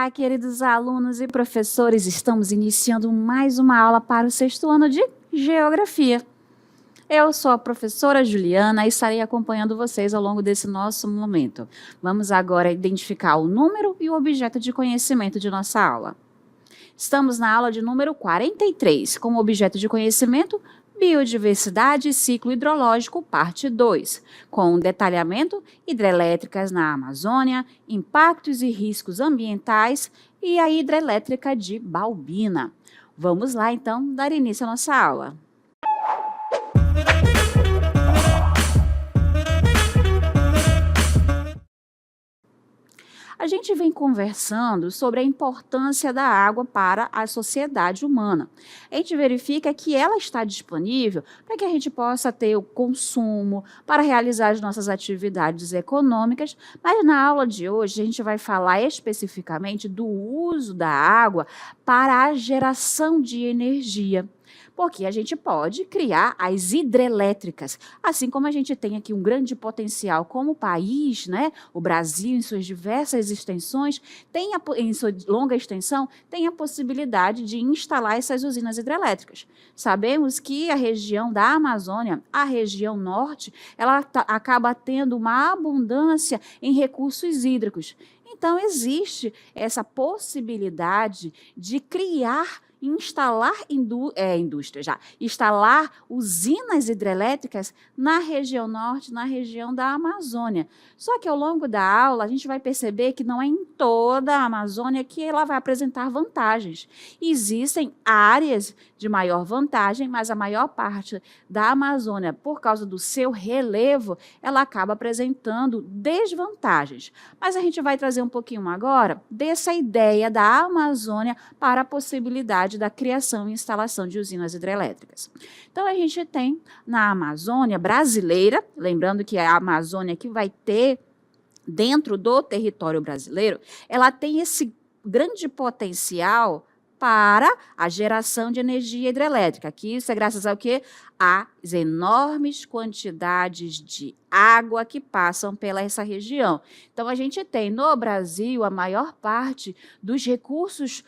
Olá, queridos alunos e professores, estamos iniciando mais uma aula para o sexto ano de Geografia. Eu sou a professora Juliana e estarei acompanhando vocês ao longo desse nosso momento. Vamos agora identificar o número e o objeto de conhecimento de nossa aula. Estamos na aula de número 43, com o objeto de conhecimento Biodiversidade e Ciclo Hidrológico, parte 2, com detalhamento hidrelétricas na Amazônia, impactos e riscos ambientais e a hidrelétrica de Balbina. Vamos lá, então, dar início à nossa aula. A gente vem conversando sobre a importância da água para a sociedade humana. A gente verifica que ela está disponível para que a gente possa ter o consumo, para realizar as nossas atividades econômicas, mas na aula de hoje a gente vai falar especificamente do uso da água para a geração de energia. Porque a gente pode criar as hidrelétricas, assim como a gente tem aqui um grande potencial como país, né? O Brasil, em suas diversas extensões, em sua longa extensão, tem a possibilidade de instalar essas usinas hidrelétricas. Sabemos que a região da Amazônia, a região norte, ela acaba tendo uma abundância em recursos hídricos. Então, existe essa possibilidade de instalar usinas hidrelétricas na região norte, na região da Amazônia. Só que ao longo da aula a gente vai perceber que não é em toda a Amazônia que ela vai apresentar vantagens. Existem áreas de maior vantagem, mas a maior parte da Amazônia, por causa do seu relevo, ela acaba apresentando desvantagens. Mas a gente vai trazer um pouquinho agora dessa ideia da Amazônia para a possibilidade da criação e instalação de usinas hidrelétricas. Então, a gente tem na Amazônia brasileira, lembrando que é a Amazônia que vai ter dentro do território brasileiro, ela tem esse grande potencial para a geração de energia hidrelétrica. Aqui isso é graças ao quê? Às enormes quantidades de água que passam pela essa região. Então, a gente tem no Brasil a maior parte dos recursos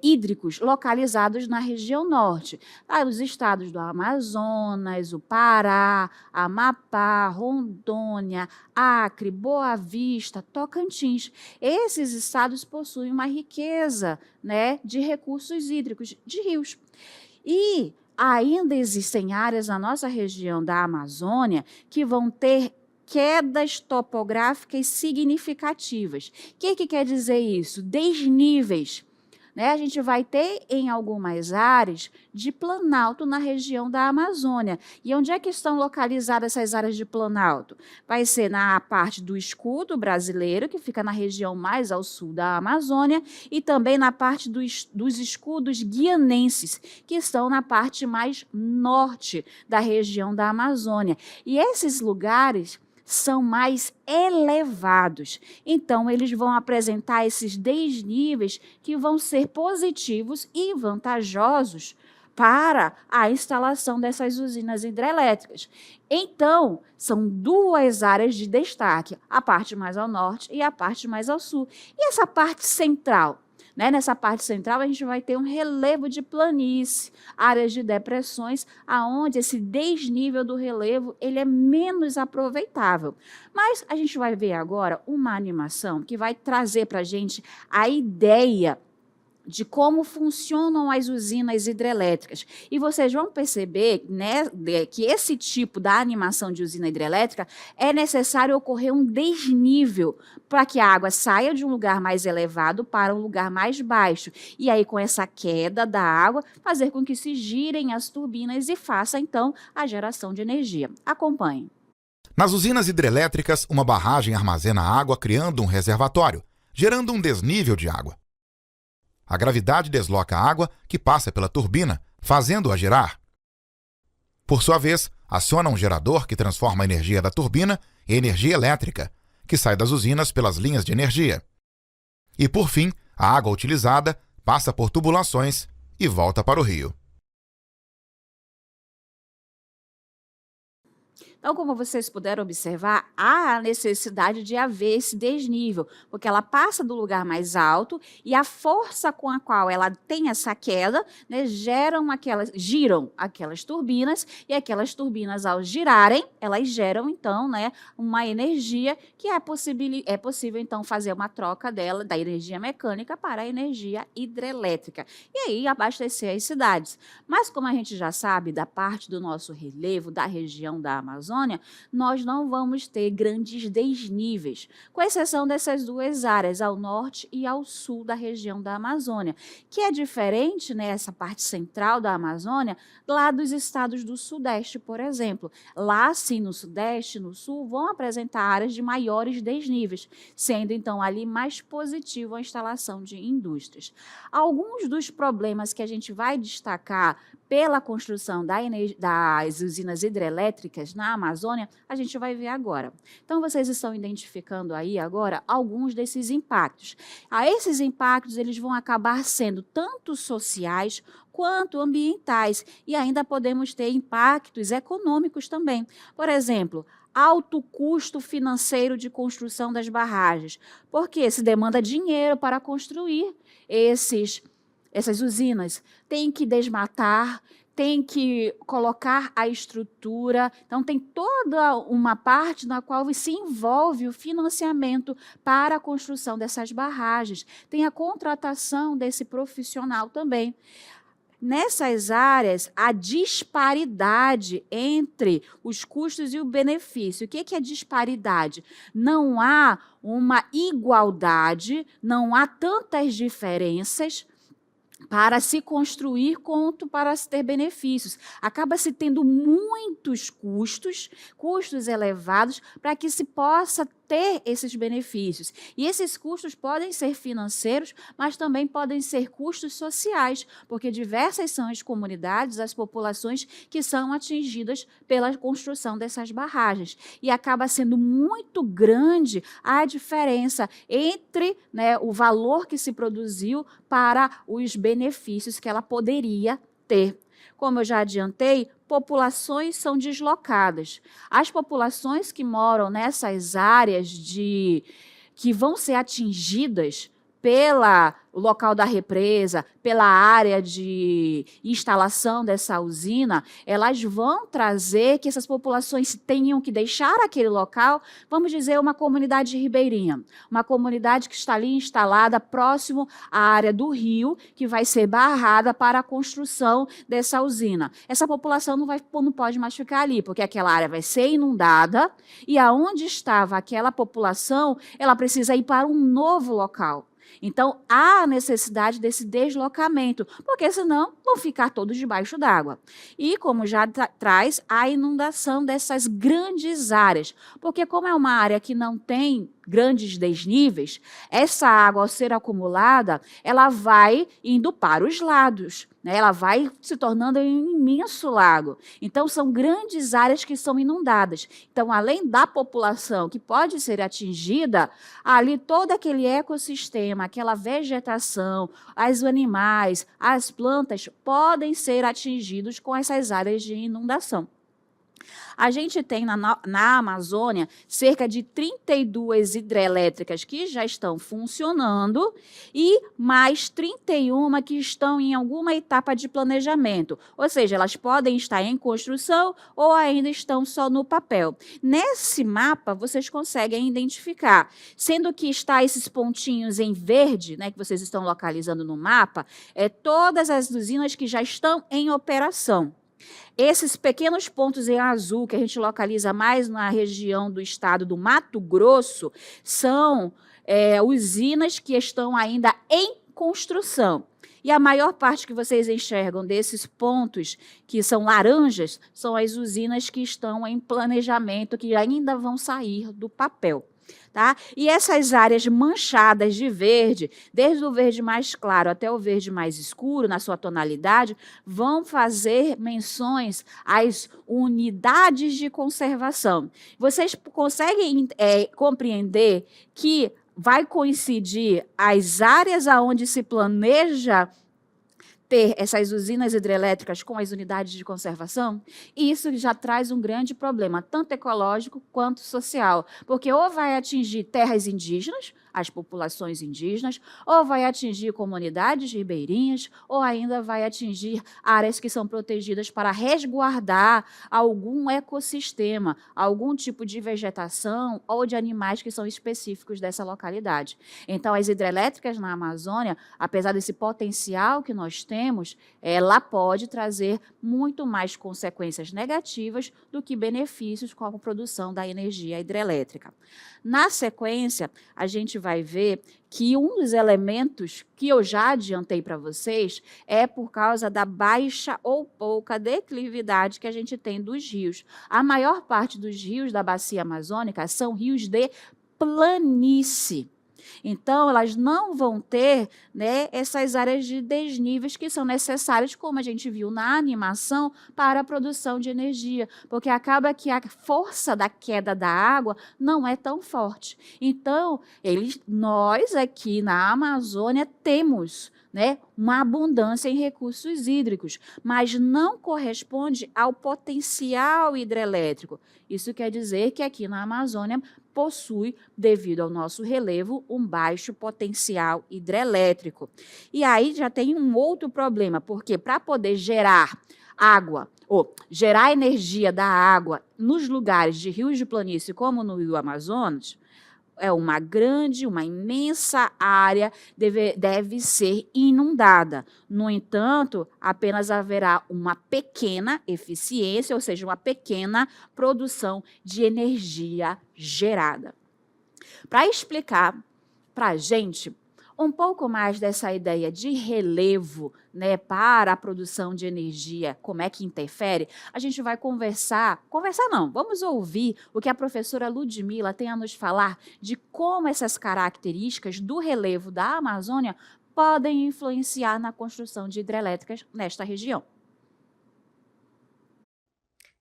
hídricos localizados na região norte. Os estados do Amazonas, o Pará, Amapá, Rondônia, Acre, Boa Vista, Tocantins. Esses estados possuem uma riqueza, né, de recursos hídricos, de rios. E ainda existem áreas na nossa região da Amazônia que vão ter quedas topográficas significativas. O que quer dizer isso? Desníveis. Né, a gente vai ter em algumas áreas de planalto na região da Amazônia. E onde é que estão localizadas essas áreas de planalto? Vai ser na parte do escudo brasileiro, que fica na região mais ao sul da Amazônia, e também na parte dos escudos guianenses, que estão na parte mais norte da região da Amazônia. E esses lugares são mais elevados. Então, eles vão apresentar esses desníveis que vão ser positivos e vantajosos para a instalação dessas usinas hidrelétricas. Então, são duas áreas de destaque, a parte mais ao norte e a parte mais ao sul. E essa parte central? Né? Nessa parte central, a gente vai ter um relevo de planície, áreas de depressões, aonde esse desnível do relevo ele é menos aproveitável. Mas a gente vai ver agora uma animação que vai trazer para a gente a ideia de como funcionam as usinas hidrelétricas. E vocês vão perceber, né, que esse tipo da animação de usina hidrelétrica é necessário ocorrer um desnível para que a água saia de um lugar mais elevado para um lugar mais baixo. E aí, com essa queda da água, fazer com que se girem as turbinas e faça, então, a geração de energia. Acompanhem. Nas usinas hidrelétricas, uma barragem armazena água criando um reservatório, gerando um desnível de água. A gravidade desloca a água que passa pela turbina, fazendo-a girar. Por sua vez, aciona um gerador que transforma a energia da turbina em energia elétrica, que sai das usinas pelas linhas de energia. E, por fim, a água utilizada passa por tubulações e volta para o rio. Então, como vocês puderam observar, há a necessidade de haver esse desnível, porque ela passa do lugar mais alto e a força com a qual ela tem essa queda, né, giram aquelas turbinas, e aquelas turbinas, ao girarem, elas geram, então, né, uma energia que é possível, então, fazer uma troca dela, da energia mecânica para a energia hidrelétrica, e aí abastecer as cidades. Mas, como a gente já sabe, da parte do nosso relevo, da região da Amazônia, nós não vamos ter grandes desníveis, com exceção dessas duas áreas, ao norte e ao sul da região da Amazônia, que é diferente, né, essa parte central da Amazônia, lá dos estados do Sudeste, por exemplo. Lá, sim, no Sudeste, no Sul, vão apresentar áreas de maiores desníveis, sendo, então, ali mais positivo a instalação de indústrias. Alguns dos problemas que a gente vai destacar pela construção das usinas hidrelétricas na Amazônia, a gente vai ver agora. Então, vocês estão identificando aí agora alguns desses impactos. Esses impactos, eles vão acabar sendo tanto sociais quanto ambientais, e ainda podemos ter impactos econômicos também. Por exemplo, alto custo financeiro de construção das barragens, porque se demanda dinheiro para construir essas usinas. Tem que desmatar, tem que colocar a estrutura. Então, tem toda uma parte na qual se envolve o financiamento para a construção dessas barragens. Tem a contratação desse profissional também. Nessas áreas, a disparidade entre os custos e o benefício. O que é disparidade? Não há uma igualdade, não há tantas diferenças para se construir quanto para se ter benefícios. Acaba-se tendo muitos custos elevados, para que se possa ter esses benefícios. E esses custos podem ser financeiros, mas também podem ser custos sociais, porque diversas são as comunidades, as populações que são atingidas pela construção dessas barragens. E acaba sendo muito grande a diferença entre, né, o valor que se produziu para os benefícios que ela poderia ter. Como eu já adiantei, populações são deslocadas. As populações que moram nessas áreas que vão ser atingidas pelo local da represa, pela área de instalação dessa usina, elas vão trazer que essas populações tenham que deixar aquele local, vamos dizer, uma comunidade ribeirinha, uma comunidade que está ali instalada próximo à área do rio, que vai ser barrada para a construção dessa usina. Essa população não pode mais ficar ali, porque aquela área vai ser inundada, e aonde estava aquela população, ela precisa ir para um novo local. Então, há a necessidade desse deslocamento, porque senão vão ficar todos debaixo d'água. E, como já traz, a inundação dessas grandes áreas, porque como é uma área que não tem grandes desníveis, essa água, ao ser acumulada, ela vai indo para os lados, né? Ela vai se tornando um imenso lago. Então, são grandes áreas que são inundadas. Então, além da população que pode ser atingida, ali todo aquele ecossistema, aquela vegetação, os animais, as plantas podem ser atingidos com essas áreas de inundação. A gente tem na Amazônia cerca de 32 hidrelétricas que já estão funcionando e mais 31 que estão em alguma etapa de planejamento. Ou seja, elas podem estar em construção ou ainda estão só no papel. Nesse mapa, vocês conseguem identificar, sendo que está esses pontinhos em verde, né, que vocês estão localizando no mapa, todas as usinas que já estão em operação. Esses pequenos pontos em azul, que a gente localiza mais na região do estado do Mato Grosso, são usinas que estão ainda em construção. E a maior parte que vocês enxergam desses pontos, que são laranjas, são as usinas que estão em planejamento, que ainda vão sair do papel. Tá? E essas áreas manchadas de verde, desde o verde mais claro até o verde mais escuro, na sua tonalidade, vão fazer menções às unidades de conservação. Vocês conseguem compreender que vai coincidir as áreas aonde se planeja ter essas usinas hidrelétricas com as unidades de conservação, isso já traz um grande problema, tanto ecológico quanto social, porque ou vai atingir terras indígenas, as populações indígenas, ou vai atingir comunidades ribeirinhas, ou ainda vai atingir áreas que são protegidas para resguardar algum ecossistema, algum tipo de vegetação ou de animais que são específicos dessa localidade. Então, as hidrelétricas na Amazônia, apesar desse potencial que nós temos, ela pode trazer muito mais consequências negativas do que benefícios com a produção da energia hidrelétrica. Na sequência, a gente vai ver que um dos elementos que eu já adiantei para vocês é por causa da baixa ou pouca declividade que a gente tem dos rios. A maior parte dos rios da bacia amazônica são rios de planície. Então, elas não vão ter, né, essas áreas de desníveis que são necessárias, como a gente viu na animação, para a produção de energia, porque acaba que a força da queda da água não é tão forte. Então, nós aqui na Amazônia temos, né, uma abundância em recursos hídricos, mas não corresponde ao potencial hidrelétrico. Isso quer dizer que aqui na Amazônia possui, devido ao nosso relevo, um baixo potencial hidrelétrico. E aí já tem um outro problema, porque para poder gerar água, ou gerar energia da água nos lugares de rios de planície, como no Rio Amazonas, é uma imensa área deve ser inundada. No entanto, apenas haverá uma pequena eficiência, ou seja, uma pequena produção de energia gerada. Para explicar para a gente um pouco mais dessa ideia de relevo, né, para a produção de energia, como é que interfere, a gente vai vamos ouvir o que a professora Ludmila tem a nos falar de como essas características do relevo da Amazônia podem influenciar na construção de hidrelétricas nesta região.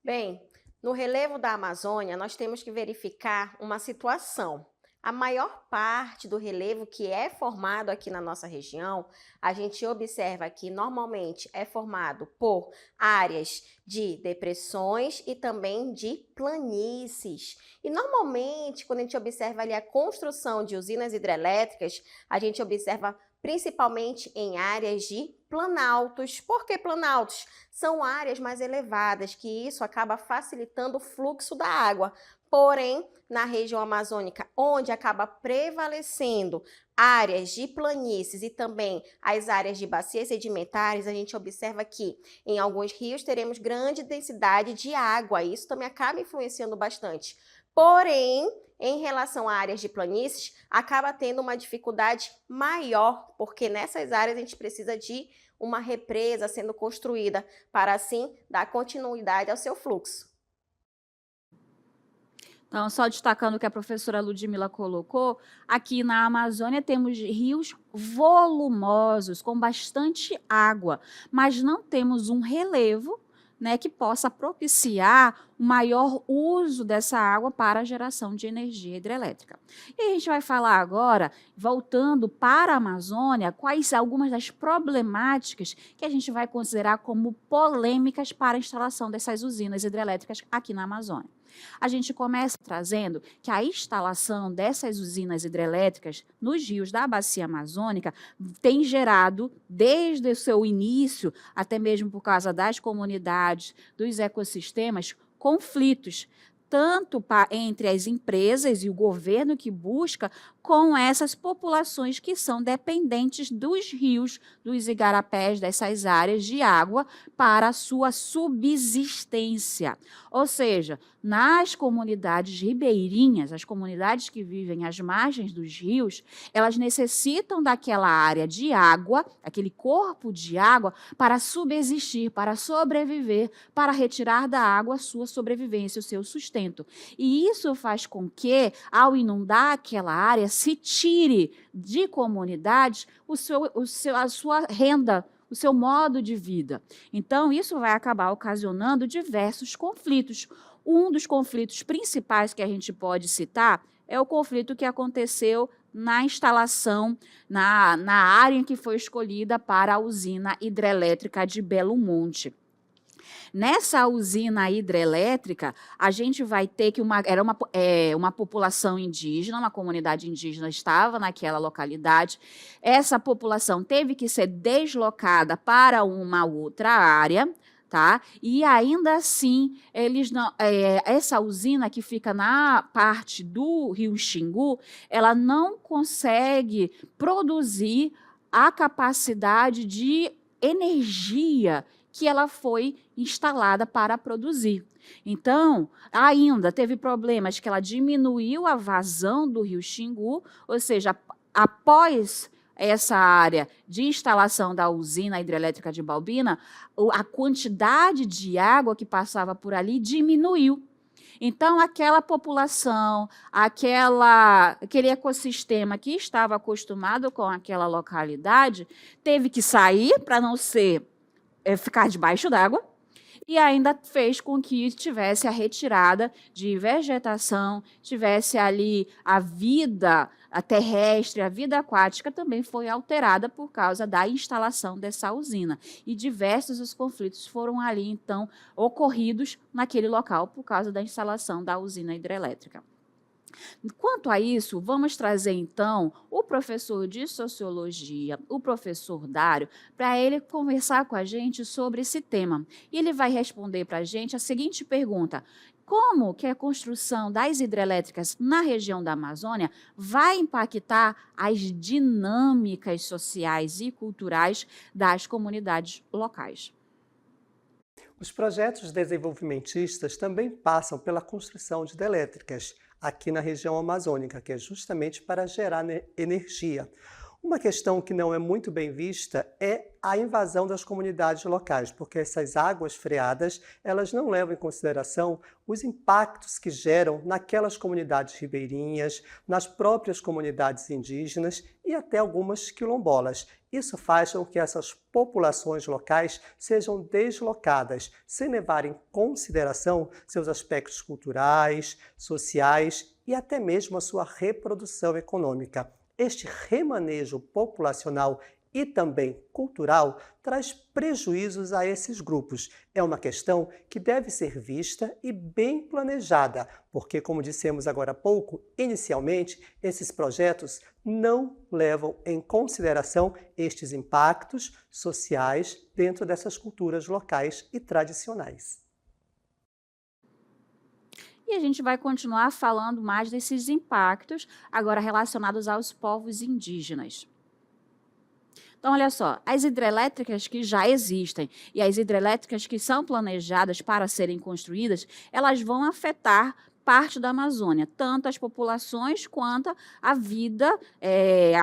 Bem, no relevo da Amazônia, nós temos que verificar uma situação. A maior parte do relevo que é formado aqui na nossa região, a gente observa que normalmente é formado por áreas de depressões e também de planícies. E normalmente, quando a gente observa ali a construção de usinas hidrelétricas, a gente observa principalmente em áreas de planaltos. Por que planaltos? São áreas mais elevadas, que isso acaba facilitando o fluxo da água. Porém, na região amazônica, onde acaba prevalecendo áreas de planícies e também as áreas de bacias sedimentares, a gente observa que em alguns rios teremos grande densidade de água. Isso também acaba influenciando bastante. Porém, em relação a áreas de planícies, acaba tendo uma dificuldade maior, porque nessas áreas a gente precisa de uma represa sendo construída para assim dar continuidade ao seu fluxo. Então, só destacando o que a professora Ludmila colocou, aqui na Amazônia temos rios volumosos, com bastante água, mas não temos um relevo, né, que possa propiciar o maior uso dessa água para a geração de energia hidrelétrica. E a gente vai falar agora, voltando para a Amazônia, quais algumas das problemáticas que a gente vai considerar como polêmicas para a instalação dessas usinas hidrelétricas aqui na Amazônia. A gente começa trazendo que a instalação dessas usinas hidrelétricas nos rios da bacia amazônica tem gerado, desde o seu início, até mesmo por causa das comunidades, dos ecossistemas, conflitos, tanto entre as empresas e o governo que busca, com essas populações que são dependentes dos rios, dos igarapés, dessas áreas de água, para a sua subsistência. Ou seja, nas comunidades ribeirinhas, as comunidades que vivem às margens dos rios, elas necessitam daquela área de água, aquele corpo de água, para subsistir, para sobreviver, para retirar da água a sua sobrevivência, o seu sustento. E isso faz com que, ao inundar aquela área, se tire de comunidades a sua renda, o seu modo de vida. Então, isso vai acabar ocasionando diversos conflitos. Um dos conflitos principais que a gente pode citar é o conflito que aconteceu na instalação, na área em que foi escolhida para a usina hidrelétrica de Belo Monte. Nessa usina hidrelétrica, a gente vai ter que era uma população indígena, uma comunidade indígena estava naquela localidade. Essa população teve que ser deslocada para uma outra área, tá? E ainda assim, eles não, essa usina que fica na parte do Rio Xingu, ela não consegue produzir a capacidade de energia que ela foi instalada para produzir. Então, ainda teve problemas que ela diminuiu a vazão do Rio Xingu, ou seja, após essa área de instalação da usina hidrelétrica de Balbina, a quantidade de água que passava por ali diminuiu. Então, aquela população, aquele ecossistema que estava acostumado com aquela localidade, teve que sair para não ficar debaixo d'água, e ainda fez com que tivesse a retirada de vegetação, tivesse ali a vida terrestre, a vida aquática também foi alterada por causa da instalação dessa usina. E diversos os conflitos foram ali, então, ocorridos naquele local por causa da instalação da usina hidrelétrica. Quanto a isso, vamos trazer, então, o professor de Sociologia, o professor Dário, para ele conversar com a gente sobre esse tema. E ele vai responder para a gente a seguinte pergunta: como que a construção das hidrelétricas na região da Amazônia vai impactar as dinâmicas sociais e culturais das comunidades locais? Os projetos desenvolvimentistas também passam pela construção de hidrelétricas aqui na região amazônica, que é justamente para gerar energia. Uma questão que não é muito bem vista é a invasão das comunidades locais, porque essas águas freadas, elas não levam em consideração os impactos que geram naquelas comunidades ribeirinhas, nas próprias comunidades indígenas e até algumas quilombolas. Isso faz com que essas populações locais sejam deslocadas, sem levar em consideração seus aspectos culturais, sociais e até mesmo a sua reprodução econômica. Este remanejo populacional e também cultural traz prejuízos a esses grupos. É uma questão que deve ser vista e bem planejada, porque, como dissemos agora há pouco, inicialmente, esses projetos não levam em consideração estes impactos sociais dentro dessas culturas locais e tradicionais. E a gente vai continuar falando mais desses impactos, agora relacionados aos povos indígenas. Então, olha só, as hidrelétricas que já existem e as hidrelétricas que são planejadas para serem construídas, elas vão afetar parte da Amazônia, tanto as populações quanto a vida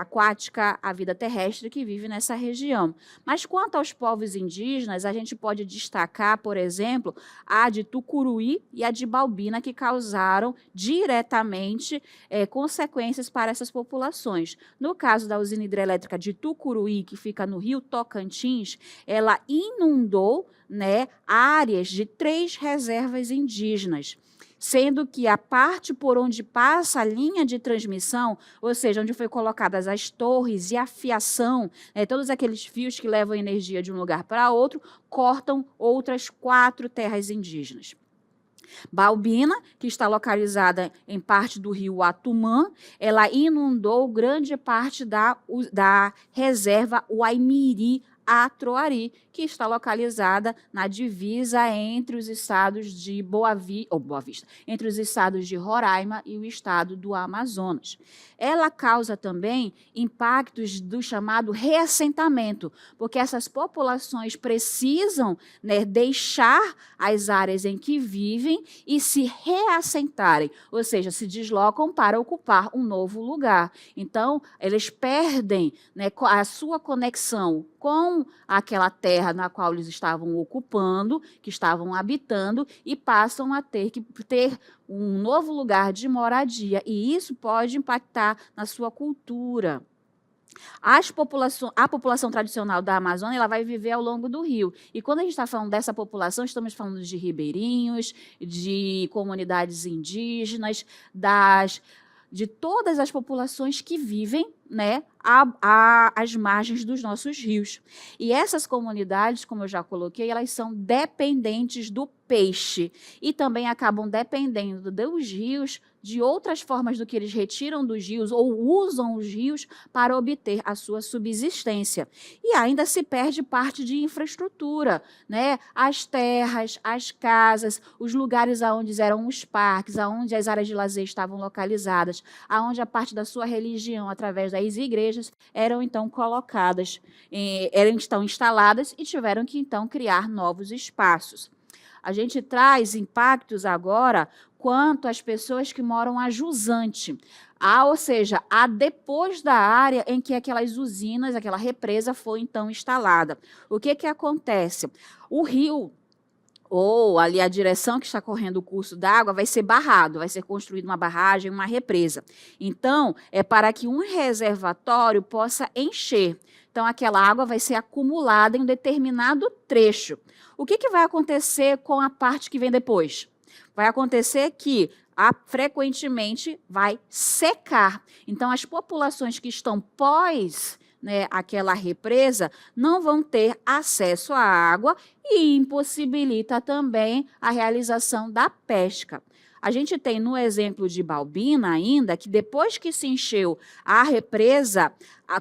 aquática, a vida terrestre que vive nessa região. Mas quanto aos povos indígenas, a gente pode destacar, por exemplo, a de Tucuruí e a de Balbina, que causaram diretamente consequências para essas populações. No caso da usina hidrelétrica de Tucuruí, que fica no Rio Tocantins, ela inundou, áreas de 3 reservas indígenas, sendo que a parte por onde passa a linha de transmissão, ou seja, onde foi colocadas as torres e a fiação, todos aqueles fios que levam energia de um lugar para outro, cortam outras 4 terras indígenas. Balbina, que está localizada em parte do rio Atumã, ela inundou grande parte da reserva Uaimiri-Atroari, que está localizada na divisa entre os estados de Boa Vista, entre os estados de Roraima e o estado do Amazonas. Ela causa também impactos do chamado reassentamento, porque essas populações precisam deixar as áreas em que vivem e se reassentarem, ou seja, se deslocam para ocupar um novo lugar. Então, eles perdem a sua conexão com aquela terra na qual eles estavam ocupando, que estavam habitando, e passam a ter que ter um novo lugar de moradia, e isso pode impactar na sua cultura. A população tradicional da Amazônia, ela vai viver ao longo do rio. E quando a gente está falando dessa população, estamos falando de ribeirinhos, de comunidades indígenas, de todas as populações que vivem, né, às margens dos nossos rios. E essas comunidades, como eu já coloquei, elas são dependentes do peixe e também acabam dependendo dos rios, de outras formas do que eles retiram dos rios ou usam os rios para obter a sua subsistência. E ainda se perde parte de infraestrutura, né? As terras, as casas, os lugares onde eram os parques, onde as áreas de lazer estavam localizadas, aonde a parte da sua religião, através das igrejas, eram então colocadas, eram então instaladas e tiveram que então criar novos espaços. A gente traz impactos agora quanto às pessoas que moram a jusante, ou seja, depois da área em que aquelas usinas, aquela represa foi então instalada. O que acontece? O rio, ou ali a direção que está correndo o curso d'água, vai ser barrado, vai ser construída uma barragem, uma represa. Então, é para que um reservatório possa encher. Então, aquela água vai ser acumulada em um determinado trecho. O que vai acontecer com a parte que vem depois? Vai acontecer que frequentemente vai secar. Então, as populações que estão pós, né, aquela represa não vão ter acesso à água e impossibilita também a realização da pesca. A gente tem no exemplo de Balbina ainda, que depois que se encheu a represa,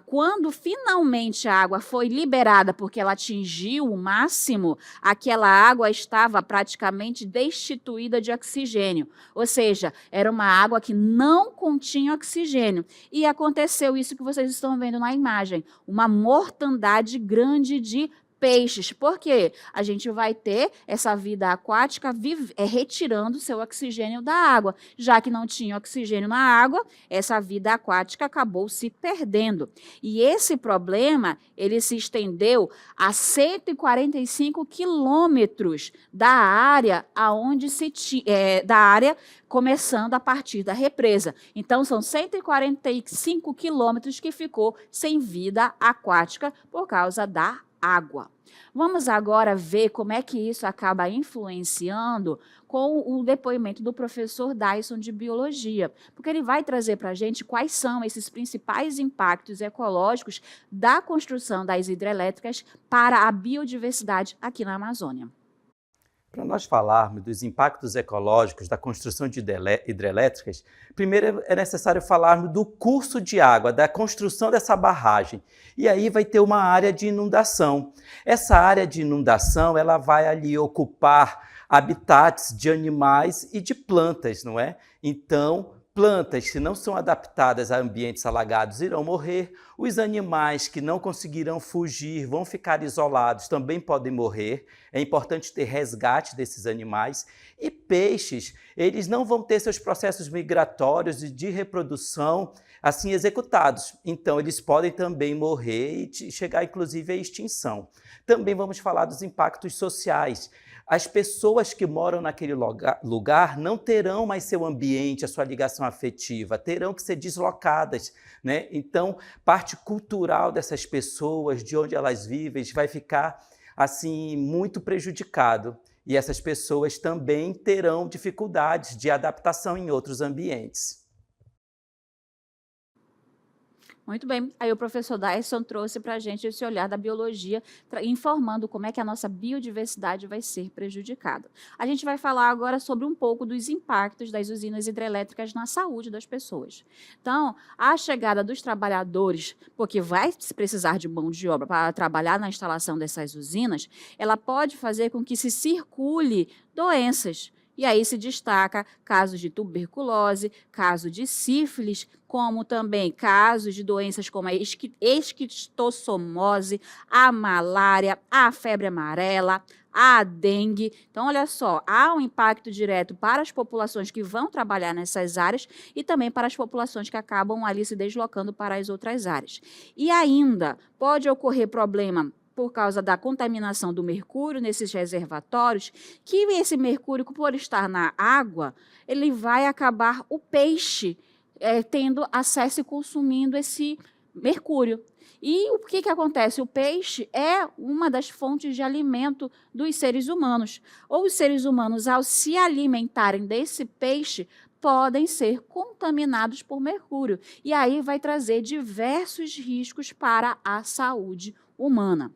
quando finalmente a água foi liberada, porque ela atingiu o máximo, aquela água estava praticamente destituída de oxigênio. Ou seja, era uma água que não continha oxigênio. E aconteceu isso que vocês estão vendo na imagem, uma mortandade grande de peixes. Por quê? A gente vai ter essa vida aquática retirando seu oxigênio da água. Já que não tinha oxigênio na água, essa vida aquática acabou se perdendo. E esse problema, ele se estendeu a 145 quilômetros da área da área começando a partir da represa. Então, são 145 quilômetros que ficou sem vida aquática por causa da água. Vamos agora ver como é que isso acaba influenciando com o depoimento do professor Dyson de Biologia, porque ele vai trazer para a gente quais são esses principais impactos ecológicos da construção das hidrelétricas para a biodiversidade aqui na Amazônia. Para nós falarmos dos impactos ecológicos da construção de hidrelétricas, primeiro é necessário falarmos do curso de água, da construção dessa barragem. E aí vai ter uma área de inundação. Essa área de inundação, ela vai ali ocupar habitats de animais e de plantas, não é? Então, plantas que não são adaptadas a ambientes alagados irão morrer, os animais que não conseguirão fugir, vão ficar isolados, também podem morrer. É importante ter resgate desses animais. E peixes, eles não vão ter seus processos migratórios e de reprodução assim executados. Então, eles podem também morrer e chegar, inclusive, à extinção. Também vamos falar dos impactos sociais. As pessoas que moram naquele lugar não terão mais seu ambiente, a sua ligação afetiva, terão que ser deslocadas, né? Então, parte cultural dessas pessoas, de onde elas vivem, vai ficar assim muito prejudicado. E essas pessoas também terão dificuldades de adaptação em outros ambientes. Muito bem. Aí o professor Dyson trouxe para a gente esse olhar da biologia, informando como é que a nossa biodiversidade vai ser prejudicada. A gente vai falar agora sobre um pouco dos impactos das usinas hidrelétricas na saúde das pessoas. Então, a chegada dos trabalhadores, porque vai precisar de mão de obra para trabalhar na instalação dessas usinas, ela pode fazer com que se circule doenças. E aí se destaca casos de tuberculose, caso de sífilis, como também casos de doenças como a esquistossomose, a malária, a febre amarela, a dengue. Então, olha só, há um impacto direto para as populações que vão trabalhar nessas áreas e também para as populações que acabam ali se deslocando para as outras áreas. E ainda pode ocorrer problema por causa da contaminação do mercúrio nesses reservatórios, que esse mercúrio, por estar na água, ele vai acabar o peixe tendo acesso e consumindo esse mercúrio. E o que acontece? O peixe é uma das fontes de alimento dos seres humanos. Ou os seres humanos, ao se alimentarem desse peixe, podem ser contaminados por mercúrio. E aí vai trazer diversos riscos para a saúde humana.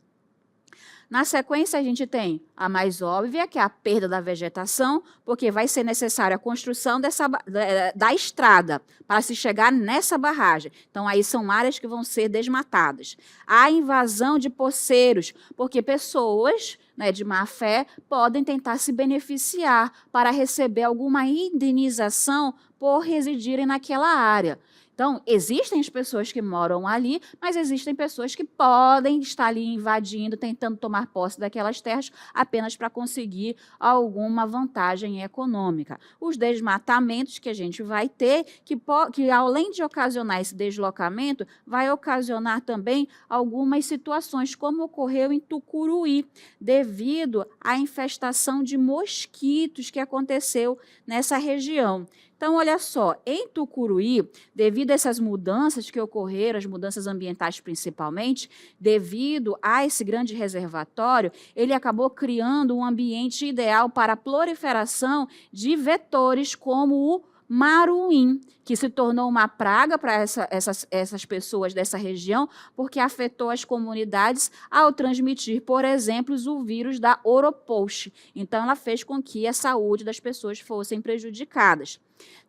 Na sequência, a gente tem a mais óbvia, que é a perda da vegetação, porque vai ser necessária a construção da estrada para se chegar nessa barragem. Então, aí são áreas que vão ser desmatadas. A invasão de poceiros, porque pessoas, né, de má fé podem tentar se beneficiar para receber alguma indenização por residirem naquela área. Então, existem as pessoas que moram ali, mas existem pessoas que podem estar ali invadindo, tentando tomar posse daquelas terras apenas para conseguir alguma vantagem econômica. Os desmatamentos que a gente vai ter, que além de ocasionar esse deslocamento, vai ocasionar também algumas situações, como ocorreu em Tucuruí, devido à infestação de mosquitos que aconteceu nessa região. Então, olha só, em Tucuruí, devido a essas mudanças que ocorreram, as mudanças ambientais principalmente, devido a esse grande reservatório, ele acabou criando um ambiente ideal para a proliferação de vetores como o maruim, que se tornou uma praga para essas pessoas dessa região, porque afetou as comunidades ao transmitir, por exemplo, o vírus da Oropost. Então, ela fez com que a saúde das pessoas fossem prejudicadas.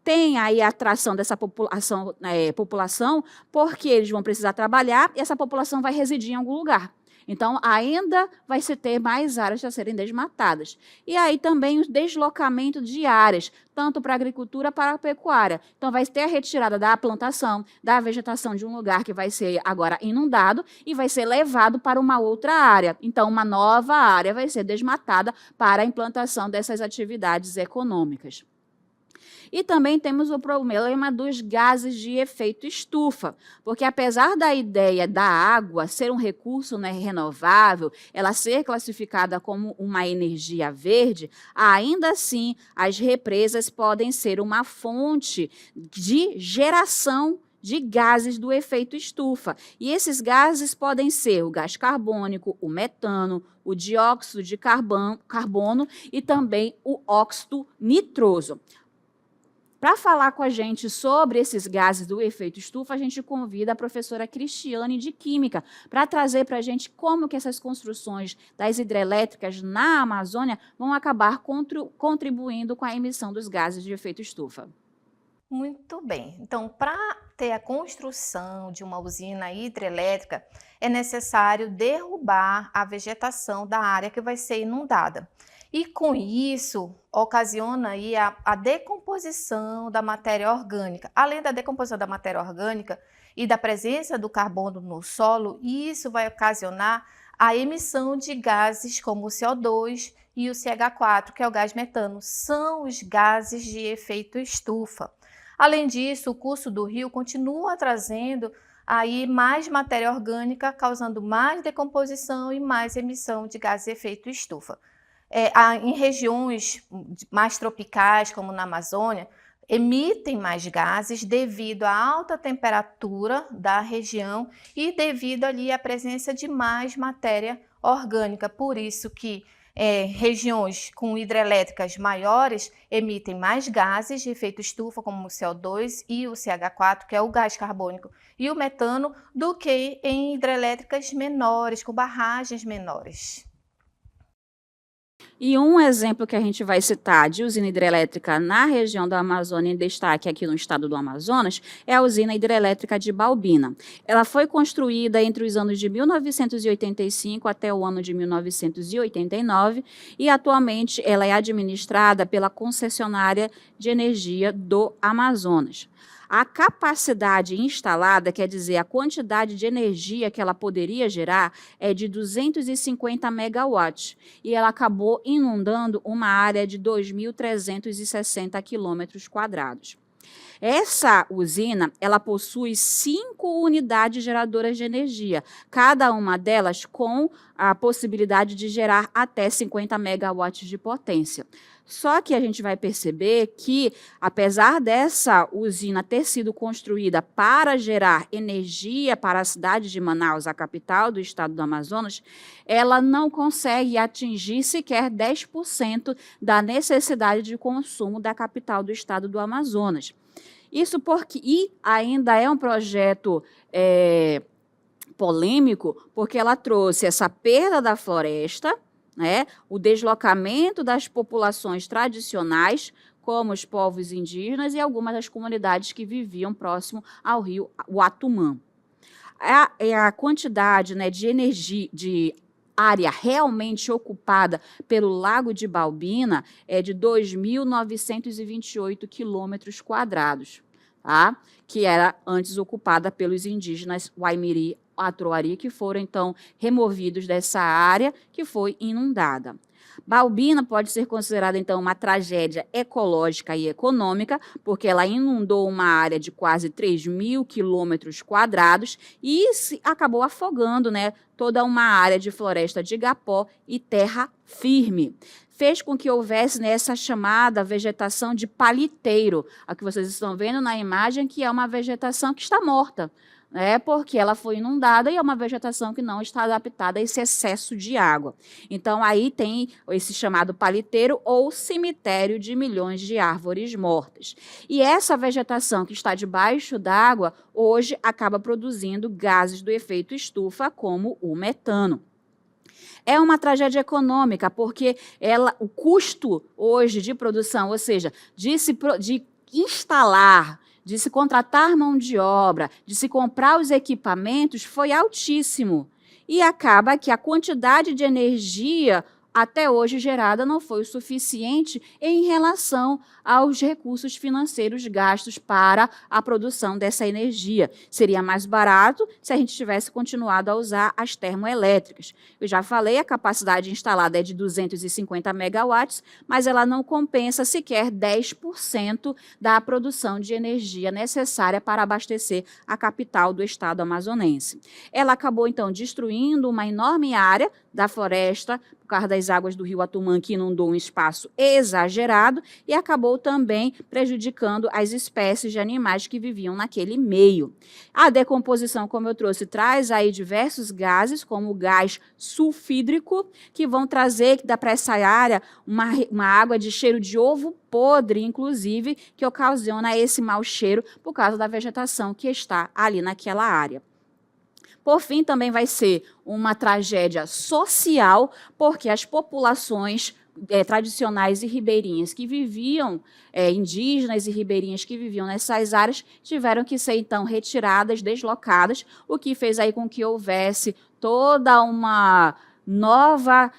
Tem aí a atração dessa população, porque eles vão precisar trabalhar e essa população vai residir em algum lugar. Então, ainda vai se ter mais áreas a serem desmatadas. E aí também o deslocamento de áreas, tanto para a agricultura para a pecuária. Então, vai ter a retirada da plantação, da vegetação de um lugar que vai ser agora inundado e vai ser levado para uma outra área. Então, uma nova área vai ser desmatada para a implantação dessas atividades econômicas. E também temos o problema dos gases de efeito estufa, porque apesar da ideia da água ser um recurso, né, renovável, ela ser classificada como uma energia verde, ainda assim as represas podem ser uma fonte de geração de gases do efeito estufa. E esses gases podem ser o gás carbônico, o metano, o dióxido de carbono e também o óxido nitroso. Para falar com a gente sobre esses gases do efeito estufa, a gente convida a professora Cristiane de Química para trazer para a gente como que essas construções das hidrelétricas na Amazônia vão acabar contribuindo com a emissão dos gases de efeito estufa. Muito bem. Então, para ter a construção de uma usina hidrelétrica, é necessário derrubar a vegetação da área que vai ser inundada. E com isso, ocasiona aí a decomposição da matéria orgânica. Além da decomposição da matéria orgânica e da presença do carbono no solo, isso vai ocasionar a emissão de gases como o CO2 e o CH4, que é o gás metano. São os gases de efeito estufa. Além disso, o curso do rio continua trazendo aí mais matéria orgânica, causando mais decomposição e mais emissão de gases de efeito estufa. Em regiões mais tropicais, como na Amazônia, emitem mais gases devido à alta temperatura da região e devido ali à presença de mais matéria orgânica. Por isso que regiões com hidrelétricas maiores emitem mais gases de efeito estufa, como o CO2 e o CH4, que é o gás carbônico, e o metano, do que em hidrelétricas menores, com barragens menores. E um exemplo que a gente vai citar de usina hidrelétrica na região da Amazônia, em destaque aqui no estado do Amazonas, é a usina hidrelétrica de Baubina. Ela foi construída entre os anos de 1985 até o ano de 1989 e atualmente ela é administrada pela concessionária de energia do Amazonas. A capacidade instalada, quer dizer, a quantidade de energia que ela poderia gerar, é de 250 megawatts. E ela acabou inundando uma área de 2.360 quilômetros quadrados. Essa usina, ela possui 5 unidades geradoras de energia, cada uma delas com a possibilidade de gerar até 50 megawatts de potência. Só que a gente vai perceber que, apesar dessa usina ter sido construída para gerar energia para a cidade de Manaus, a capital do estado do Amazonas, ela não consegue atingir sequer 10% da necessidade de consumo da capital do estado do Amazonas. Isso porque, e ainda é um projeto polêmico, porque ela trouxe essa perda da floresta, né, o deslocamento das populações tradicionais, como os povos indígenas e algumas das comunidades que viviam próximo ao rio Uatumã. A quantidade, né, de energia, de área realmente ocupada pelo Lago de Balbina é de 2.928 quilômetros quadrados, tá? Que era antes ocupada pelos indígenas Waimiri, Atroari, que foram, então, removidos dessa área que foi inundada. Balbina pode ser considerada, então, uma tragédia ecológica e econômica, porque ela inundou uma área de quase 3.000 quilômetros quadrados e acabou afogando, né, toda uma área de floresta de igapó e terra firme. Fez com que houvesse, né, essa chamada vegetação de paliteiro, a que vocês estão vendo na imagem, que é uma vegetação que está morta, porque ela foi inundada e é uma vegetação que não está adaptada a esse excesso de água. Então, aí tem esse chamado paliteiro ou cemitério de milhões de árvores mortas. E essa vegetação que está debaixo d'água, hoje acaba produzindo gases do efeito estufa, como o metano. É uma tragédia econômica, porque o custo hoje de produção, ou seja, de instalar, de se contratar mão de obra, de se comprar os equipamentos, foi altíssimo. E acaba que a quantidade de energia até hoje gerada não foi o suficiente em relação aos recursos financeiros gastos para a produção dessa energia. Seria mais barato se a gente tivesse continuado a usar as termoelétricas. Eu já falei, a capacidade instalada é de 250 megawatts, mas ela não compensa sequer 10% da produção de energia necessária para abastecer a capital do estado amazonense. Ela acabou, então, destruindo uma enorme área da floresta, por causa das águas do rio Atumã, que inundou um espaço exagerado, e acabou também prejudicando as espécies de animais que viviam naquele meio. A decomposição, como eu trouxe, traz aí diversos gases, como o gás sulfídrico, que vão trazer para essa área uma água de cheiro de ovo podre, inclusive, que ocasiona esse mau cheiro por causa da vegetação que está ali naquela área. Por fim, também vai ser uma tragédia social, porque as populações tradicionais e ribeirinhas que viviam, indígenas e ribeirinhas que viviam nessas áreas, tiveram que ser, então, retiradas, deslocadas, o que fez aí com que houvesse toda uma nova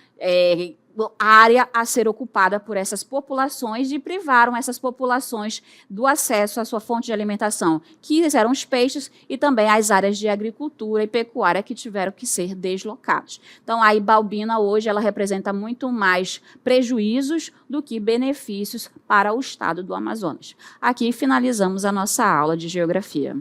área a ser ocupada por essas populações e privaram essas populações do acesso à sua fonte de alimentação, que eram os peixes, e também as áreas de agricultura e pecuária que tiveram que ser deslocadas. Então, a Balbina hoje ela representa muito mais prejuízos do que benefícios para o estado do Amazonas. Aqui finalizamos a nossa aula de geografia.